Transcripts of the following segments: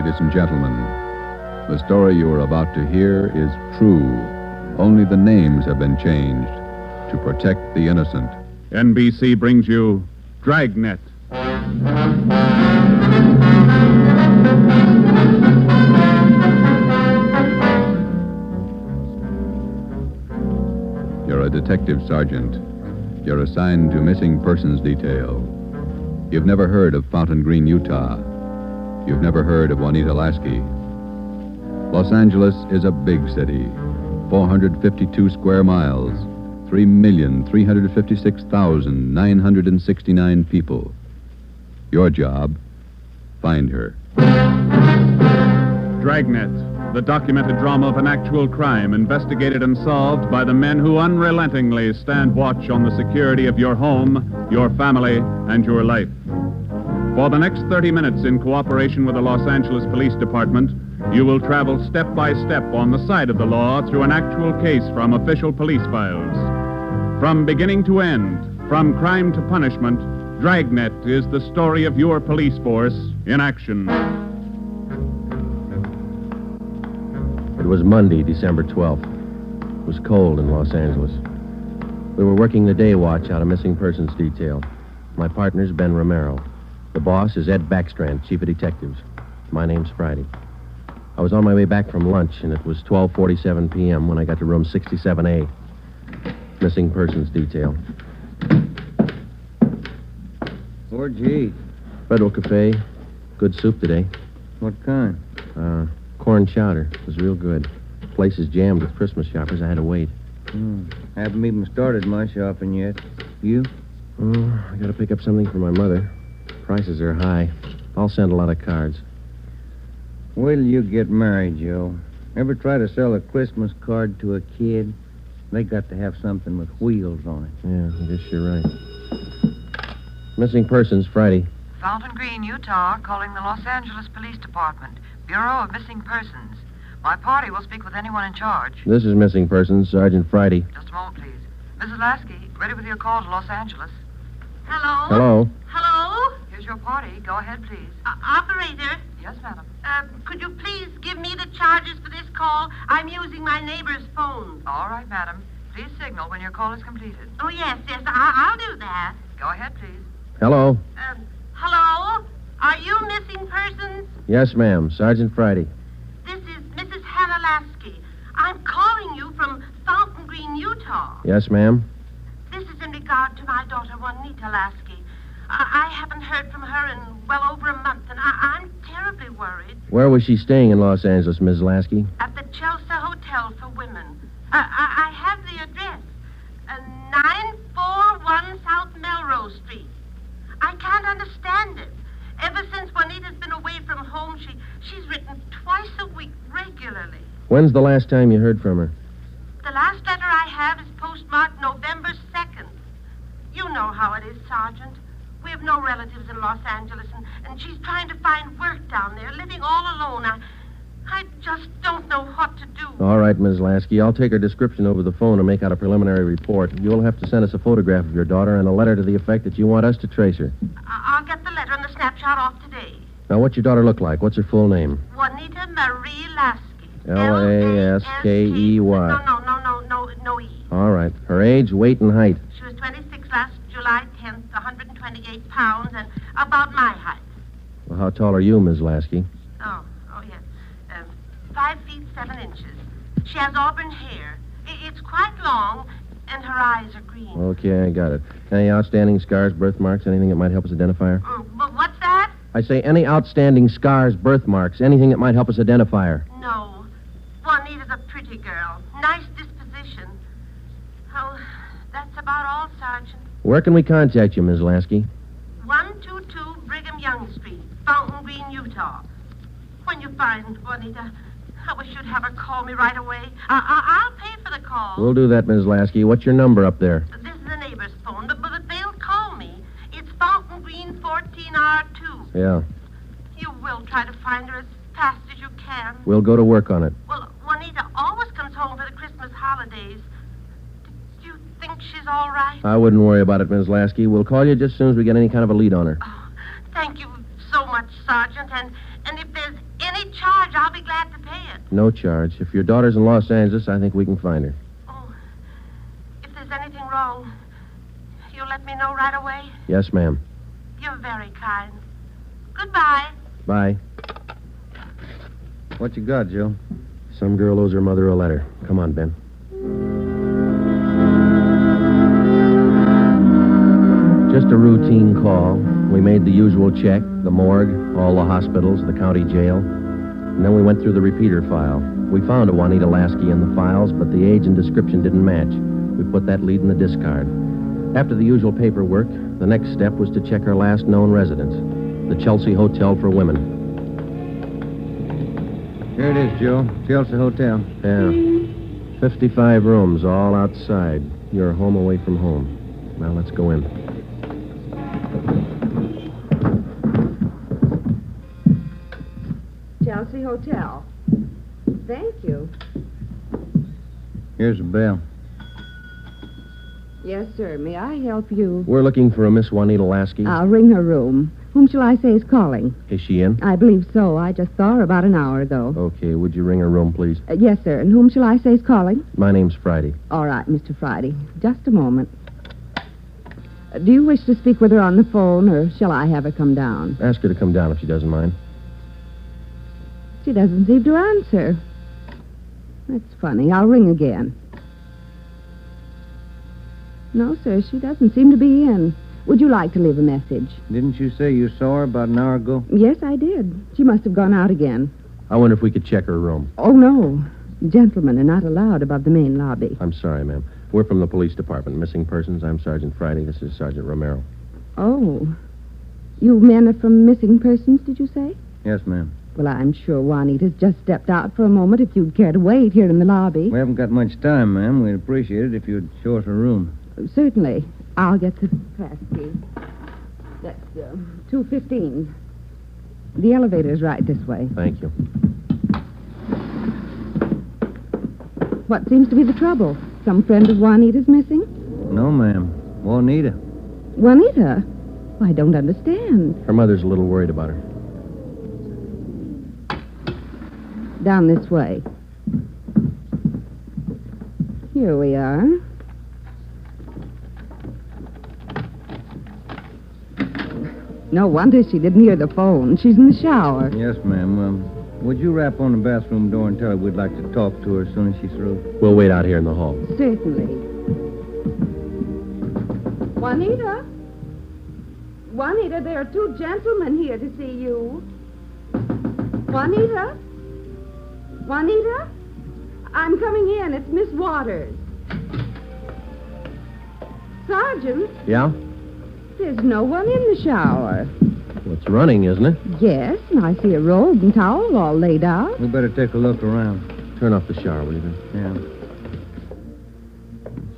ladies and gentlemen. The story you are about to hear is true. Only the names have been changed to protect the innocent. NBC brings you Dragnet. You're a detective sergeant. You're assigned to missing persons detail. You've never heard of Fountain Green, Utah. You've never heard of Juanita Lasky. Los Angeles is a big city. 452 square miles. 3,356,969 people. Your job, find her. Dragnet, the documented drama of an actual crime investigated and solved by the men who unrelentingly stand watch on the security of your home, your family, and your life. For the next 30 minutes, in cooperation with the Los Angeles Police Department, you will travel step by step on the side of the law through an actual case from official police files. From beginning to end, from crime to punishment, Dragnet is the story of your police force in action. It was Monday, December 12th. It was cold in Los Angeles. We were working the day watch out of missing persons detail. My partner's Ben Romero. The boss is Ed Backstrand, chief of detectives. My name's Friday. I was on my way back from lunch, and it was 12:47 p.m. when I got to room 67A. Missing persons detail. Where'd you eat? Federal Cafe. Good soup today. What kind? Corn chowder. It was real good. The place is jammed with Christmas shoppers. I had to wait. Haven't even started my shopping yet. You? Oh, I gotta pick up something for my mother. Prices are high. I'll send a lot of cards. Wait till you get married, Joe. Ever try to sell a Christmas card to a kid? They got to have something with wheels on it. Yeah, I guess you're right. Missing persons, Friday. Fountain Green, Utah, calling the Los Angeles Police Department. Bureau of Missing Persons. My party will speak with anyone in charge. This is missing persons, Sergeant Friday. Just a moment, please. Mrs. Lasky, ready with your call to Los Angeles. Hello? Hello? Hello? Here's your party. Go ahead, please. Operator, Yes, madam. could you please give me the charges for this call? I'm using my neighbor's phone. All right, madam. Please signal when your call is completed. Oh, yes, I'll do that. Go ahead, please. Hello? Hello? Are you missing persons? Yes, ma'am. Sergeant Friday. This is Mrs. Hannah Lasky. I'm calling you from Fountain Green, Utah. Yes, ma'am. This is in regard to my daughter, Juanita Lasky. I haven't heard from her in well over a month, and I'm terribly worried. Where was she staying in Los Angeles, Ms. Lasky? At the Chelsea Hotel for Women. I have the address. 941 South Melrose Street. I can't understand it. Ever since Juanita's been away from home, she's written twice a week regularly. When's the last time you heard from her? The last letter I have is postmarked November 2nd. You know how it is, Sergeant. We have no relatives in Los Angeles, and she's trying to find work down there, living all alone. I just don't know what to do. All right, Ms. Lasky. I'll take her description over the phone and make out a preliminary report. You'll have to send us a photograph of your daughter and a letter to the effect that you want us to trace her. I'll get the letter and the snapshot off today. Now, what's your daughter look like? What's her full name? Juanita Marie Lasky. Laskey. No E. All right. Her age, weight, and height. She was 26 last July 10th, 128 pounds, and about my height. Well, how tall are you, Ms. Lasky? Oh, yes. 5 feet 7 inches. She has auburn hair. It's quite long, and her eyes are green. Okay, I got it. Any outstanding scars, birthmarks, anything that might help us identify her? But what's that? I say any outstanding scars, birthmarks, anything that might help us identify her. No. Juanita's a pretty girl. Nice disposition. Oh, that's about all, Sergeant. Where can we contact you, Ms. Lasky? 122 Brigham Young Street, Fountain Green, Utah. When you find Juanita, I wish you'd have her call me right away. I'll pay for the call. We'll do that, Ms. Lasky. What's your number up there? This is the neighbor's phone, but they'll call me. It's Fountain Green 14R2. Yeah. You will try to find her as fast as you can. We'll go to work on it. Well, Juanita always comes home for the Christmas holidays. Do you think she's all right? I wouldn't worry about it, Ms. Lasky. We'll call you just as soon as we get any kind of a lead on her. Oh, thank you so much, Sergeant. And if there's any charge, I'll be glad to pay it. No charge. If your daughter's in Los Angeles, I think we can find her. Oh, if there's anything wrong, you'll let me know right away? Yes, ma'am. You're very kind. Goodbye. Bye. What you got, Joe? Some girl owes her mother a letter. Come on, Ben. Just a routine call. We made the usual check, the morgue, all the hospitals, the county jail. And then we went through the repeater file. We found a Juanita Lasky in the files, but the age and description didn't match. We put that lead in the discard. After the usual paperwork, the next step was to check her last known residence, the Chelsea Hotel for Women. Here it is, Joe. Chelsea Hotel. Yeah. 55 rooms, all outside. Your home away from home. Well, let's go in. Chelsea Hotel. Thank you. Here's a bell. Yes, sir. May I help you? We're looking for a Miss Juanita Lasky. I'll ring her room. Whom shall I say is calling? Is she in? I believe so. I just saw her about an hour ago. Okay, would you ring her room, please? Yes, sir. And whom shall I say is calling? My name's Friday. All right, Mr. Friday. Just a moment. Do you wish to speak with her on the phone, or shall I have her come down? Ask her to come down if she doesn't mind. She doesn't seem to answer. That's funny. I'll ring again. No, sir, she doesn't seem to be in. Would you like to leave a message? Didn't you say you saw her about an hour ago? Yes, I did. She must have gone out again. I wonder if we could check her room. Oh, no. Gentlemen are not allowed above the main lobby. I'm sorry, ma'am. We're from the police department. Missing persons. I'm Sergeant Friday. This is Sergeant Romero. Oh. You men are from Missing Persons, did you say? Yes, ma'am. Well, I'm sure Juanita's just stepped out for a moment if you'd care to wait here in the lobby. We haven't got much time, ma'am. We'd appreciate it if you'd show us her room. Certainly. I'll get the pass key. That's 215. The elevator's right this way. Thank you. What seems to be the trouble? Some friend of Juanita's missing? No, ma'am. Juanita. Juanita? I don't understand. Her mother's a little worried about her. Down this way. Here we are. No wonder she didn't hear the phone. She's in the shower. Yes, ma'am. Would you rap on the bathroom door and tell her we'd like to talk to her as soon as she's through? We'll wait out here in the hall. Certainly. Juanita? Juanita, there are two gentlemen here to see you. Juanita? Juanita? I'm coming in. It's Miss Waters. Sergeant? Yeah? There's no one in the shower. Well, it's running, isn't it? Yes, and I see a robe and towel all laid out. We better take a look around. Turn off the shower, will you, Ben? Yeah.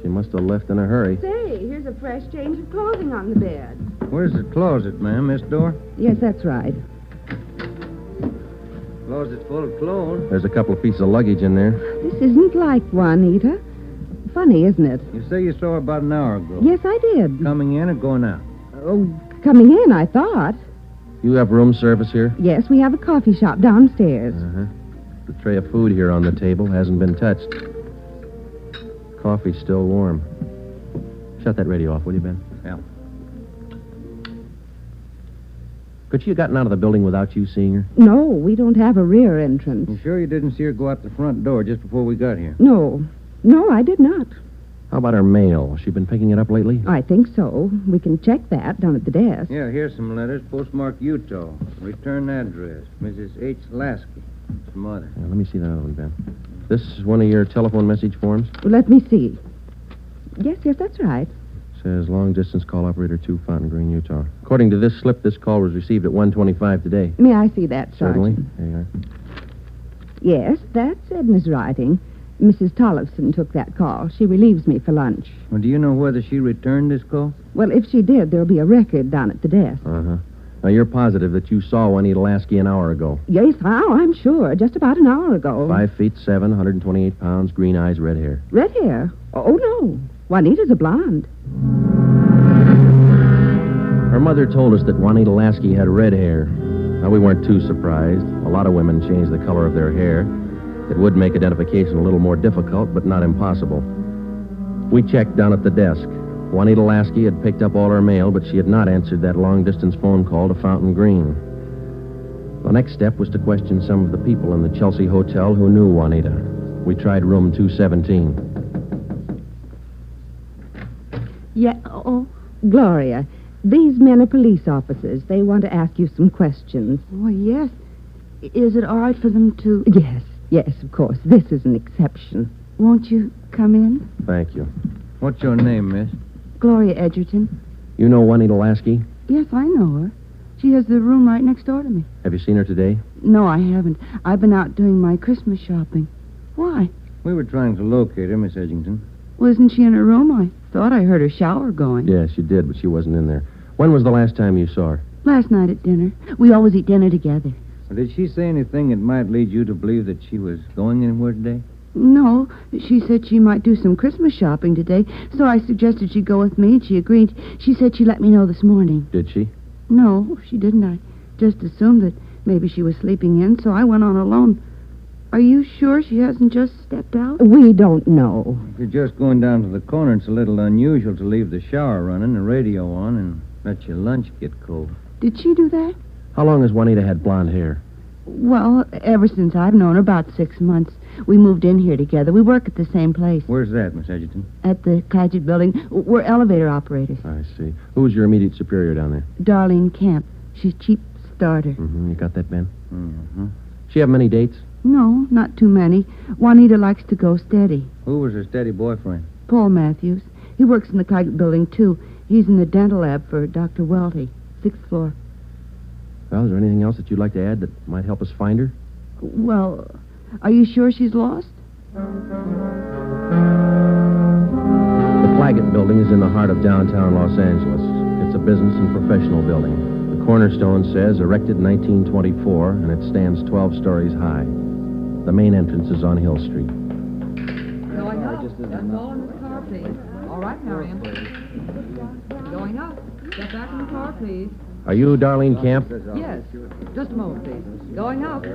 She must have left in a hurry. Say, here's a fresh change of clothing on the bed. Where's the closet, ma'am? This door? Yes, that's right. Closet's full of clothes. There's a couple of pieces of luggage in there. This isn't like Juanita. Funny, isn't it? You say you saw her about an hour ago. Yes, I did. Coming in or going out? Oh, coming in, I thought. You have room service here? Yes, we have a coffee shop downstairs. Uh-huh. The tray of food here on the table hasn't been touched. Coffee's still warm. Shut that radio off, will you, Ben? Yeah. Could she have gotten out of the building without you seeing her? No, we don't have a rear entrance. You sure you didn't see her go out the front door just before we got here? No, I did not. How about her mail? Has she been picking it up lately? I think so. We can check that down at the desk. Yeah, here's some letters. Postmark Utah. Return address. Mrs. H. Lasky. It's mother. Yeah, let me see that other one, Ben. This is one of your telephone message forms? Let me see. Yes, that's right. Says long distance call operator 2, Fountain Green, Utah. According to this slip, this call was received at 1:25 today. May I see that, Certainly. Sergeant? There you are. Yes, that's Edna's writing. Mrs. Tollefson took that call. She relieves me for lunch. Well, do you know whether she returned this call? Well, if she did, there'll be a record down at the desk. Uh-huh. Now, you're positive that you saw Juanita Lasky an hour ago. Yes, I'm sure. Just about an hour ago. 5'7", 128 pounds, green eyes, red hair. Red hair? Oh, no. Juanita's a blonde. Her mother told us that Juanita Lasky had red hair. Now, we weren't too surprised. A lot of women changed the color of their hair. It would make identification a little more difficult, but not impossible. We checked down at the desk. Juanita Lasky had picked up all her mail, but she had not answered that long-distance phone call to Fountain Green. The next step was to question some of the people in the Chelsea Hotel who knew Juanita. We tried room 217. Yeah, Gloria, these men are police officers. They want to ask you some questions. Oh, yes. Is it all right for them to... Yes, of course. This is an exception. Won't you come in? Thank you. What's your name, miss? Gloria Edgerton. You know Juanita Lasky? Yes, I know her. She has the room right next door to me. Have you seen her today? No, I haven't. I've been out doing my Christmas shopping. Why? We were trying to locate her, Miss Edgerton. Well, isn't she in her room? I thought I heard her shower going. Yes, she did, but she wasn't in there. When was the last time you saw her? Last night at dinner. We always eat dinner together. Well, did she say anything that might lead you to believe that she was going anywhere today? No, she said she might do some Christmas shopping today, so I suggested she go with me, and she agreed. She said she'd let me know this morning. Did she? No, she didn't. I just assumed that maybe she was sleeping in, so I went on alone. Are you sure she hasn't just stepped out? We don't know. If you're just going down to the corner, it's a little unusual to leave the shower running, the radio on, and let your lunch get cold. Did she do that? How long has Juanita had blonde hair? Well, ever since I've known her, about 6 months. We moved in here together. We work at the same place. Where's that, Miss Edgerton? At the Claggett building. We're elevator operators. I see. Who's your immediate superior down there? Darlene Kemp. She's chief starter. Mm-hmm. You got that, Ben? Mm-hmm. She have many dates? No, not too many. Juanita likes to go steady. Who was her steady boyfriend? Paul Matthews. He works in the Claggett building, too. He's in the dental lab for Dr. Welty, 6th floor. Well, is there anything else that you'd like to add that might help us find her? Well, are you sure she's lost? The Claggett building is in the heart of downtown Los Angeles. It's a business and professional building. The cornerstone says erected in 1924, and it stands 12 stories high. The main entrance is on Hill Street. Going up. That's all in the car, please. All right, Marion. Going up. Get back in the car, please. Are you Darlene Camp? Yes. Just a moment, please. Going up.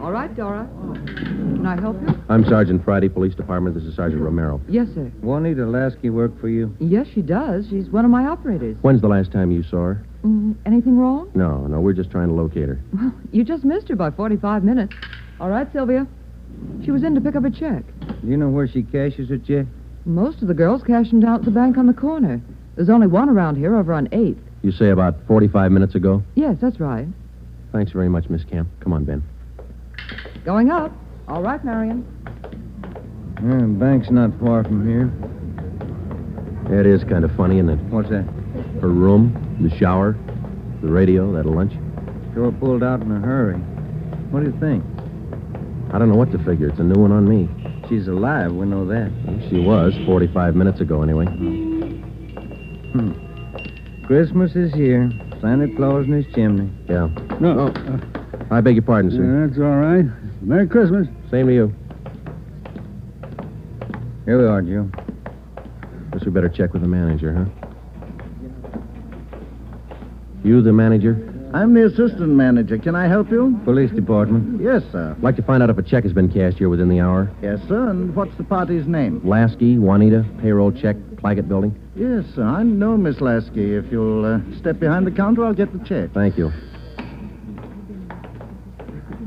All right, Dora. Can I help you? I'm Sergeant Friday, Police Department. This is Sergeant Romero. Yes, sir. Juanita Lasky work for you? Yes, she does. She's one of my operators. When's the last time you saw her? Anything wrong? No, we're just trying to locate her. Well, you just missed her by 45 minutes. All right, Sylvia. She was in to pick up a check. Do you know where she cashes her check? Most of the girls cash them down at the bank on the corner. There's only one around here over on 8th. You say about 45 minutes ago? Yes, that's right. Thanks very much, Miss Camp. Come on, Ben. Going up. All right, Marion. Bank's not far from here. It is kind of funny, isn't it? What's that? Her room, the shower, the radio, that lunch. Sure pulled out in a hurry. What do you think? I don't know what to figure. It's a new one on me. She's alive, we know that. She was 45 minutes ago, anyway. Christmas is here. Santa Claus in his chimney. Yeah. No. I beg your pardon, sir. That's all right. Merry Christmas. Same to you. Here we are, Joe. Guess we better check with the manager, huh? You the manager? I'm the assistant manager. Can I help you? Police department. Yes, sir. I'd like to find out if a check has been cashed here within the hour. Yes, sir. And what's the party's name? Lasky, Juanita, payroll check, Claggett building. Yes, sir. I know Miss Lasky. If you'll step behind the counter, I'll get the check. Thank you.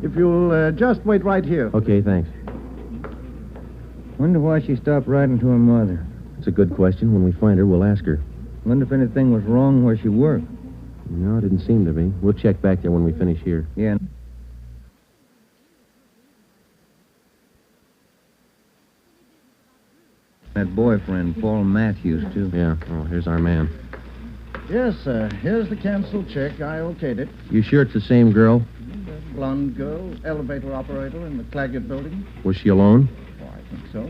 If you'll just wait right here. Okay, thanks. Wonder why she stopped writing to her mother. It's a good question. When we find her, we'll ask her. Wonder if anything was wrong where she worked. No, it didn't seem to be. We'll check back there when we finish here. Yeah. That boyfriend, Paul Matthews, too. Yeah. Oh, here's our man. Yes, sir. Here's the canceled check. I okayed it. You sure it's the same girl? Blonde girl, elevator operator in the Claggett building. Was she alone? Oh, I think so.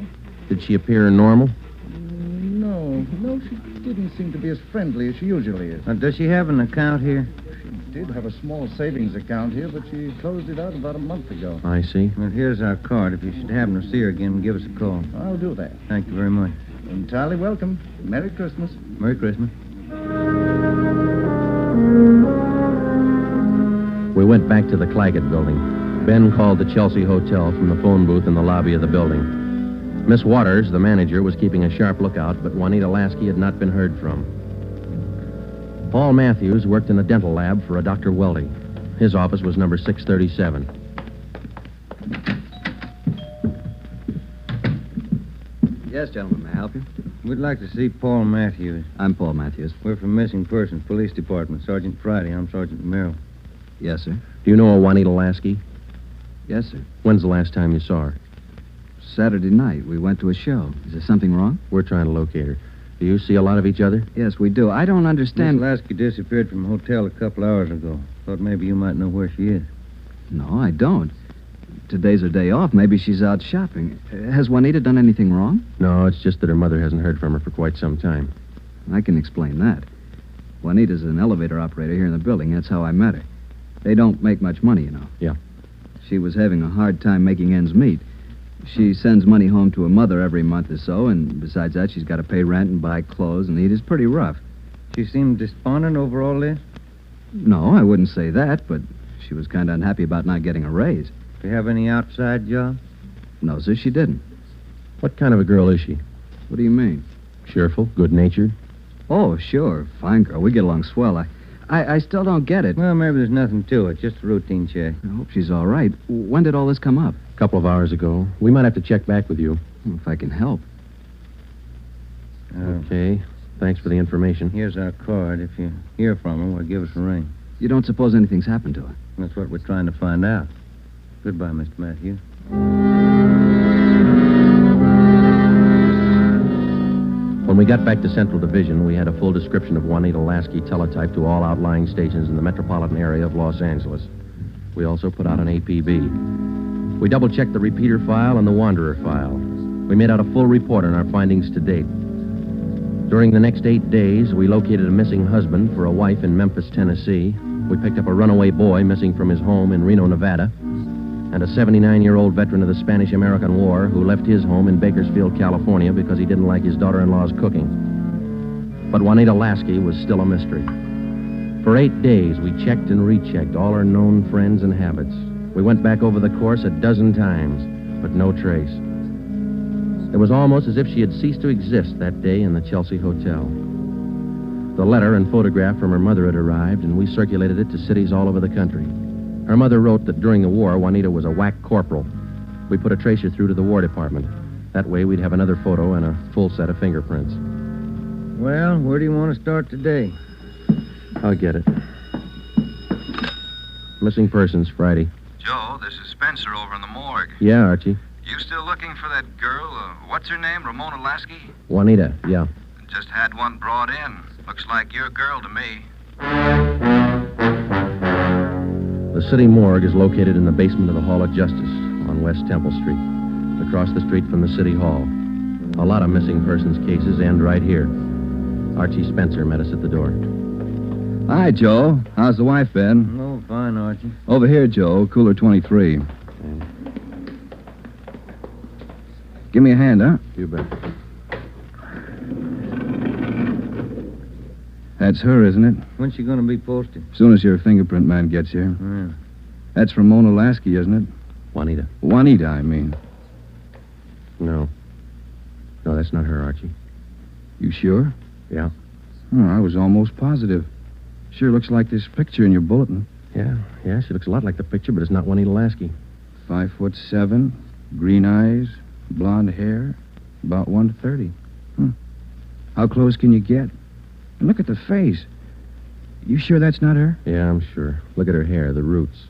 Did she appear normal? No, she didn't seem to be as friendly as she usually is. Does she have an account here? She did have a small savings account here, but she closed it out about a month ago. I see. Well, here's our card. If you should happen to see her again, give us a call. I'll do that. Thank you very much. Entirely welcome. Merry Christmas. Merry Christmas. We went back to the Claggett building. Ben called the Chelsea Hotel from the phone booth in the lobby of the building. Miss Waters, the manager, was keeping a sharp lookout, but Juanita Lasky had not been heard from. Paul Matthews worked in a dental lab for a Dr. Weldy. His office was number 637. Yes, gentlemen, may I help you? We'd like to see Paul Matthews. I'm Paul Matthews. We're from Missing Persons Police Department. Sergeant Friday. I'm Sergeant Merrill. Yes, sir. Do you know a Juanita Lasky? Yes, sir. When's the last time you saw her? Saturday night, we went to a show. Is there something wrong? We're trying to locate her. Do you see a lot of each other? Yes, we do. I don't understand... Miss Lasky disappeared from a hotel a couple hours ago. Thought maybe you might know where she is. No, I don't. Today's her day off. Maybe she's out shopping. Has Juanita done anything wrong? No, it's just that her mother hasn't heard from her for quite some time. I can explain that. Juanita's an elevator operator here in the building. That's how I met her. They don't make much money, you know. Yeah. She was having a hard time making ends meet. She sends money home to her mother every month or so, and besides that, she's got to pay rent and buy clothes and eat. It's pretty rough. She seemed despondent over all this? No, I wouldn't say that, but she was kind of unhappy about not getting a raise. Do you have any outside job? No, sir, she didn't. What kind of a girl is she? What do you mean? Cheerful, good-natured? Oh, sure. Fine girl. We get along swell. I still don't get it. Well, maybe there's nothing to it. Just a routine check. I hope she's all right. When did all this come up? A couple of hours ago. We might have to check back with you. Well, if I can help. Okay. Thanks for the information. Here's our card. If you hear from her, well, give us a ring. You don't suppose anything's happened to her? That's what we're trying to find out. Goodbye, Mr. Matthews. When we got back to Central Division, we had a full description of Juanita Lasky teletyped to all outlying stations in the metropolitan area of Los Angeles. We also put out an APB. We double-checked the repeater file and the wanderer file. We made out a full report on our findings to date. During the next 8 days, we located a missing husband for a wife in Memphis, Tennessee. We picked up a runaway boy missing from his home in Reno, Nevada, and a 79-year-old veteran of the Spanish-American War who left his home in Bakersfield, California because he didn't like his daughter-in-law's cooking. But Juanita Lasky was still a mystery. For 8 days, we checked and rechecked all her known friends and habits. We went back over the course a dozen times, but no trace. It was almost as if she had ceased to exist that day in the Chelsea Hotel. The letter and photograph from her mother had arrived, and we circulated it to cities all over the country. Her mother wrote that during the war, Juanita was a whack corporal. We put a tracer through to the War Department. That way, we'd have another photo and a full set of fingerprints. Well, where do you want to start today? I'll get it. Missing persons, Friday. Joe, this is Spencer over in the morgue. Yeah, Archie. You still looking for that girl? What's her name? Ramona Lasky? Juanita, yeah. Just had one brought in. Looks like your girl to me. The city morgue is located in the basement of the Hall of Justice on West Temple Street, across the street from the City Hall. A lot of missing persons cases end right here. Archie Spencer met us at the door. Hi, Joe. How's the wife been? Oh, fine, Archie. Over here, Joe. Cooler 23. Give me a hand, huh? You bet. That's her, isn't it? When's she going to be posted? As soon as your fingerprint man gets here. Yeah. That's Ramona Lasky, isn't it? Juanita. Juanita, I mean. No. No, that's not her, Archie. You sure? Yeah. Oh, I was almost positive. Sure looks like this picture in your bulletin. Yeah, she looks a lot like the picture, but it's not Juanita Lasky. 5'7", green eyes, blonde hair, about 130. How close can you get? And look at the face. You sure that's not her? Yeah, I'm sure. Look at her hair, the roots.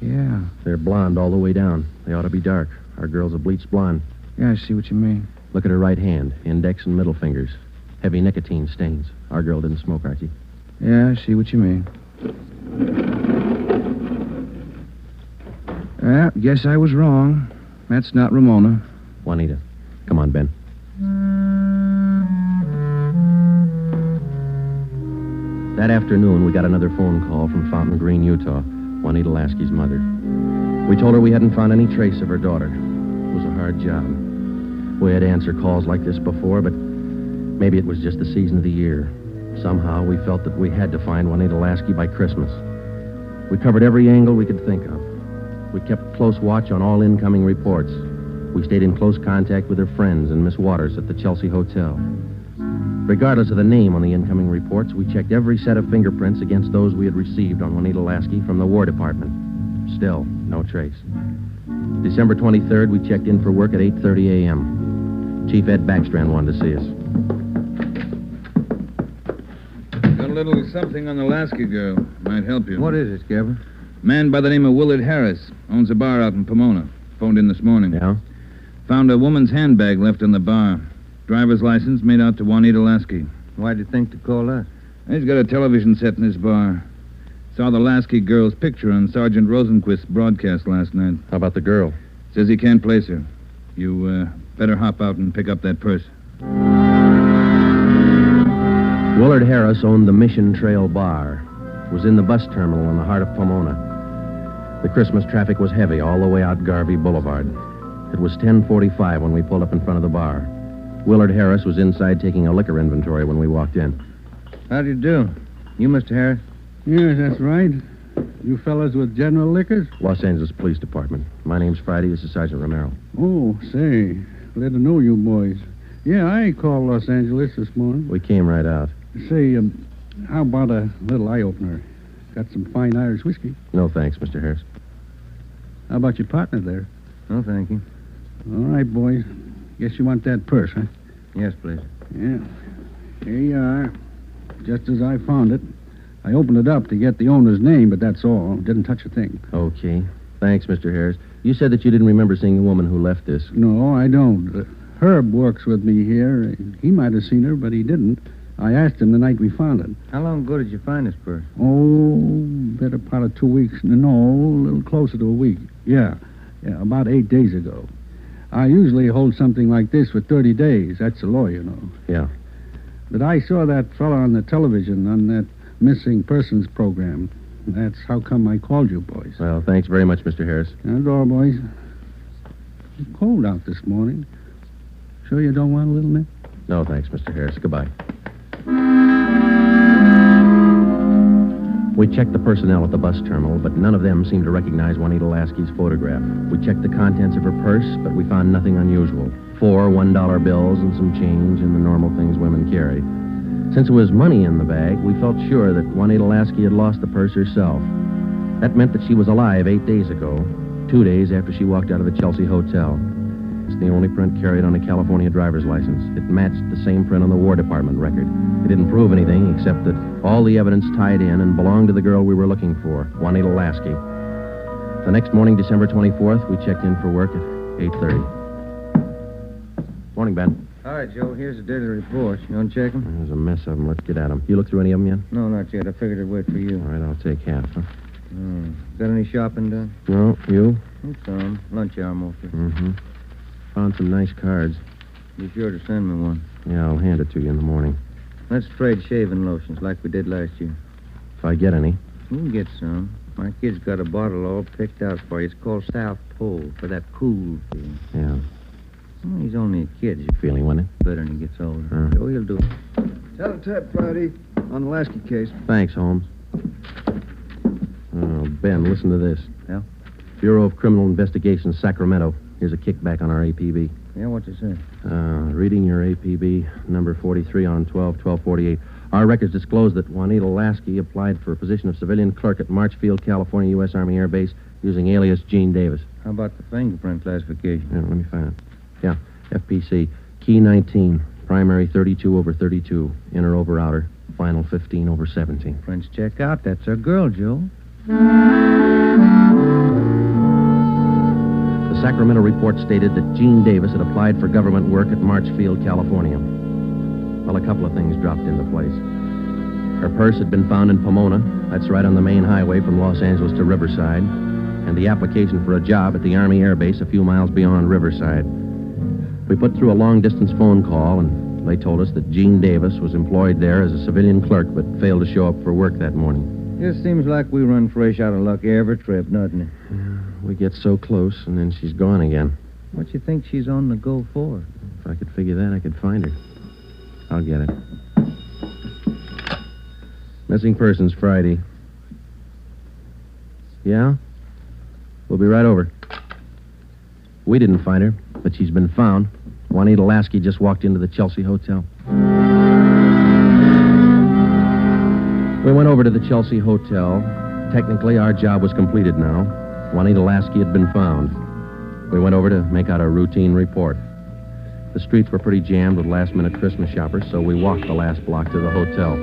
Yeah. They're blonde all the way down. They ought to be dark. Our girl's a bleached blonde. Yeah, I see what you mean. Look at her right hand, index and middle fingers. Heavy nicotine stains. Our girl didn't smoke, Archie. Yeah, I see what you mean. Well, guess I was wrong. That's not Ramona. Juanita. Come on, Ben. That afternoon, we got another phone call from Fountain Green, Utah, Juanita Lasky's mother. We told her we hadn't found any trace of her daughter. It was a hard job. We had to answer calls like this before, but maybe it was just the season of the year. Somehow, we felt that we had to find Juanita Lasky by Christmas. We covered every angle we could think of. We kept close watch on all incoming reports. We stayed in close contact with her friends and Miss Waters at the Chelsea Hotel. Regardless of the name on the incoming reports, we checked every set of fingerprints against those we had received on Juanita Lasky from the War Department. Still, no trace. December 23rd, we checked in for work at 8:30 a.m. Chief Ed Backstrand wanted to see us. Got a little something on the Lasky girl. Might help you. What is it, Skipper? Man by the name of Willard Harris. Owns a bar out in Pomona. Phoned in this morning. Yeah? Found a woman's handbag left in the bar. Driver's license made out to Juanita Lasky. Why'd you think to call us? He's got a television set in his bar. Saw the Lasky girl's picture on Sergeant Rosenquist's broadcast last night. How about the girl? Says he can't place her. You better hop out and pick up that purse. Willard Harris owned the Mission Trail Bar. It was in the bus terminal in the heart of Pomona. The Christmas traffic was heavy all the way out Garvey Boulevard. It was 10:45 when we pulled up in front of the bar. Willard Harris was inside taking a liquor inventory when we walked in. How do you do? You, Mr. Harris? Yes, that's right. You fellas with General Liquors? Los Angeles Police Department. My name's Friday. This is Sergeant Romero. Oh, say, glad to know you boys. Yeah, I called Los Angeles this morning. We came right out. Say, how about a little eye-opener? Got some fine Irish whiskey. No, thanks, Mr. Harris. How about your partner there? No, thank you. All right, boys. Guess you want that purse, huh? Yes, please. Yeah. Here you are. Just as I found it. I opened it up to get the owner's name, but that's all. Didn't touch a thing. Okay. Thanks, Mr. Harris. You said that you didn't remember seeing the woman who left this. No, I don't. Herb works with me here. He might have seen her, but he didn't. I asked him the night we found it. How long ago did you find this purse? Oh, better part of 2 weeks. No, a little closer to a week. Yeah, about 8 days ago. I usually hold something like this for 30 days. That's the law, you know. Yeah. But I saw that fella on the television on that missing persons program. That's how come I called you, boys. Well, thanks very much, Mr. Harris. That's all, boys. It's cold out this morning. Sure you don't want a little nip? No, thanks, Mr. Harris. Goodbye. We checked the personnel at the bus terminal, but none of them seemed to recognize Juanita Lasky's photograph. We checked the contents of her purse, but we found nothing unusual. 4 $1 bills and some change and the normal things women carry. Since there was money in the bag, we felt sure that Juanita Lasky had lost the purse herself. That meant that she was alive 8 days ago, 2 days after she walked out of the Chelsea Hotel. It's the only print carried on a California driver's license. It matched the same print on the War Department record. It didn't prove anything except that all the evidence tied in and belonged to the girl we were looking for, Juanita Lasky. The next morning, December 24th, we checked in for work at 8:30. Morning, Ben. All right, Joe, here's the daily report. You want to check them? There's a mess of them. Let's get at them. You looked through any of them yet? No, not yet. I figured I'd wait for you. All right, I'll take half, huh? Got any shopping done? No, you? Some. Lunch hour mostly. Mm-hmm. Found some nice cards. Be sure to send me one. Yeah, I'll hand it to you in the morning. Let's trade shaving lotions like we did last year. If I get any. You can get some. My kid's got a bottle all picked out for you. It's called South Pole for that cool feeling. Yeah. Well, he's only a kid. How's your feeling, wasn't it? Better when he gets older. Oh, he'll do it. Tell-tap, Friday, on the Lasky case. Thanks, Holmes. Oh, Ben, listen to this. Yeah? Bureau of Criminal Investigation, Sacramento. Here's a kickback on our APB. Yeah, what's it say? Reading your APB, number 43 on 12/12/48. Our records disclose that Juanita Lasky applied for a position of civilian clerk at Marchfield, California, U.S. Army Air Base, using alias Gene Davis. How about the fingerprint classification? Yeah, let me find it. Yeah, FPC, key 19, primary 32/32, inner over outer, final 15/17. Prints check out. That's our girl, Joe. The Sacramento report stated that Gene Davis had applied for government work at Marchfield, California. Well, a couple of things dropped into place. Her purse had been found in Pomona. That's right on the main highway from Los Angeles to Riverside. And the application for a job at the Army Air Base a few miles beyond Riverside. We put through a long-distance phone call, and they told us that Gene Davis was employed there as a civilian clerk, but failed to show up for work that morning. It seems like we run fresh out of luck every trip, doesn't it? We get so close, and then she's gone again. What you think she's on the go for? If I could figure that, I could find her. I'll get it. Missing persons, Friday. Yeah? We'll be right over. We didn't find her, but she's been found. Juanita Lasky just walked into the Chelsea Hotel. We went over to the Chelsea Hotel. Technically, our job was completed now. Juanita Lasky had been found. We went over to make out a routine report. The streets were pretty jammed with last-minute Christmas shoppers, so we walked the last block to the hotel.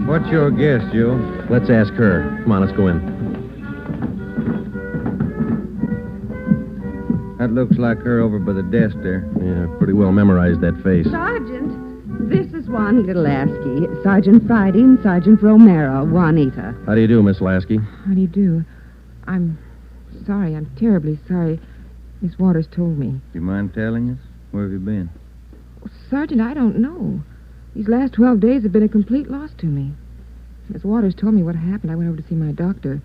What's your guess, Joe? Let's ask her. Come on, let's go in. That looks like her over by the desk there. Yeah, pretty well memorized that face. Sergeant, this is Juanita Lasky. Sergeant Friday and Sergeant Romero, Juanita. How do you do, Miss Lasky? How do you do? I'm sorry. I'm terribly sorry. Miss Waters told me. You mind telling us? Where have you been? Sergeant, I don't know. These last 12 days have been a complete loss to me. Miss Waters told me what happened. I went over to see my doctor.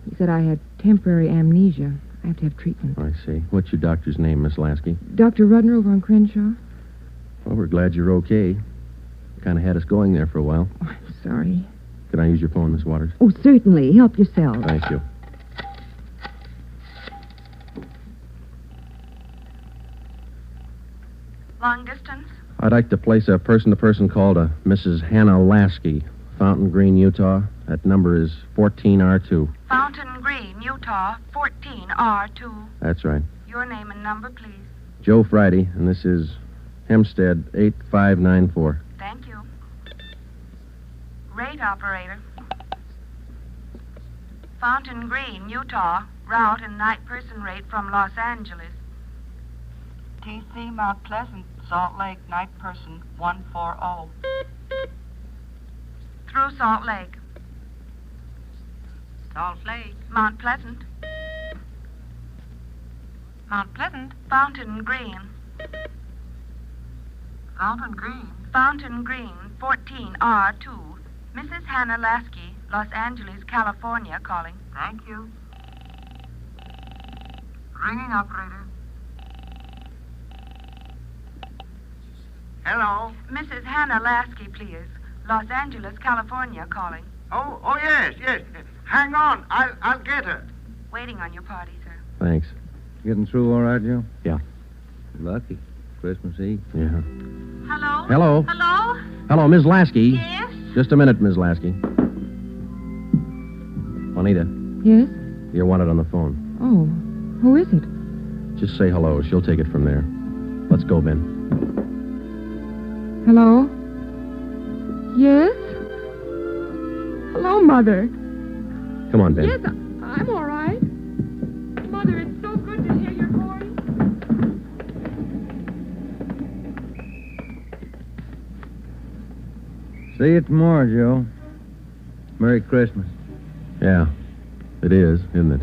He said I had temporary amnesia. I have to have treatment. I see. What's your doctor's name, Miss Lasky? Dr. Rudner over on Crenshaw. Well, we're glad you're okay. Kind of had us going there for a while. Oh, I'm sorry. Can I use your phone, Miss Waters? Oh, certainly. Help yourself. Thank you. Long distance? I'd like to place a person-to-person call to Mrs. Hannah Lasky, Fountain Green, Utah. That number is 14R2. Fountain Green, Utah, 14R2. That's right. Your name and number, please. Joe Friday, and this is Hempstead 8594. Thank you. Rate operator. Fountain Green, Utah, route and night person rate from Los Angeles. TC Mount Pleasant, Salt Lake, night person 140. Through Salt Lake. Salt Lake. Mount Pleasant. Mount Pleasant. Fountain Green. Fountain Green. Fountain Green, 14R2. Mrs. Hannah Lasky, Los Angeles, California, calling. Thank you. Ringing operator. Hello? Mrs. Hannah Lasky, please. Los Angeles, California, calling. Oh, yes. Hang on. I'll get her. Waiting on your party, sir. Thanks. Getting through all right, Joe? Yeah. Lucky. Christmas Eve. Yeah. Hello? Hello. Hello? Hello, Ms. Lasky. Yes? Just a minute, Ms. Lasky. Juanita, Yes? you're wanted on the phone. Oh, who is it? Just say hello. She'll take it from there. Let's go, Ben. Hello? Yes? Hello, Mother. Come on, Ben. Yes, I'm all right. Mother, it's so good to hear your voice. See you tomorrow, Joe. Merry Christmas. Yeah, it is, isn't it?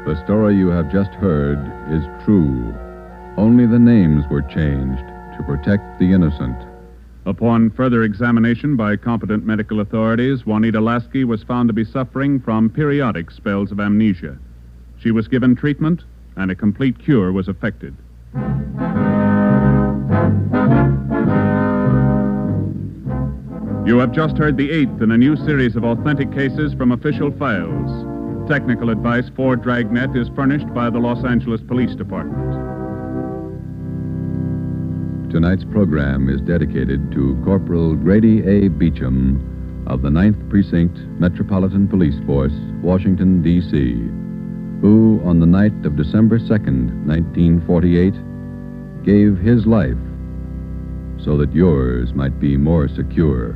The story you have just heard is true. Only the names were changed to protect the innocent. Upon further examination by competent medical authorities, Juanita Lasky was found to be suffering from periodic spells of amnesia. She was given treatment, and a complete cure was effected. You have just heard the 8th in a new series of authentic cases from official files. Technical advice for Dragnet is furnished by the Los Angeles Police Department. Tonight's program is dedicated to Corporal Grady A. Beecham of the 9th Precinct Metropolitan Police Force, Washington, D.C., who, on the night of December 2nd, 1948, gave his life so that yours might be more secure.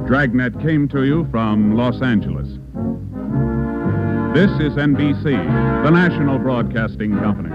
Dragnet came to you from Los Angeles. This is NBC, the national broadcasting company.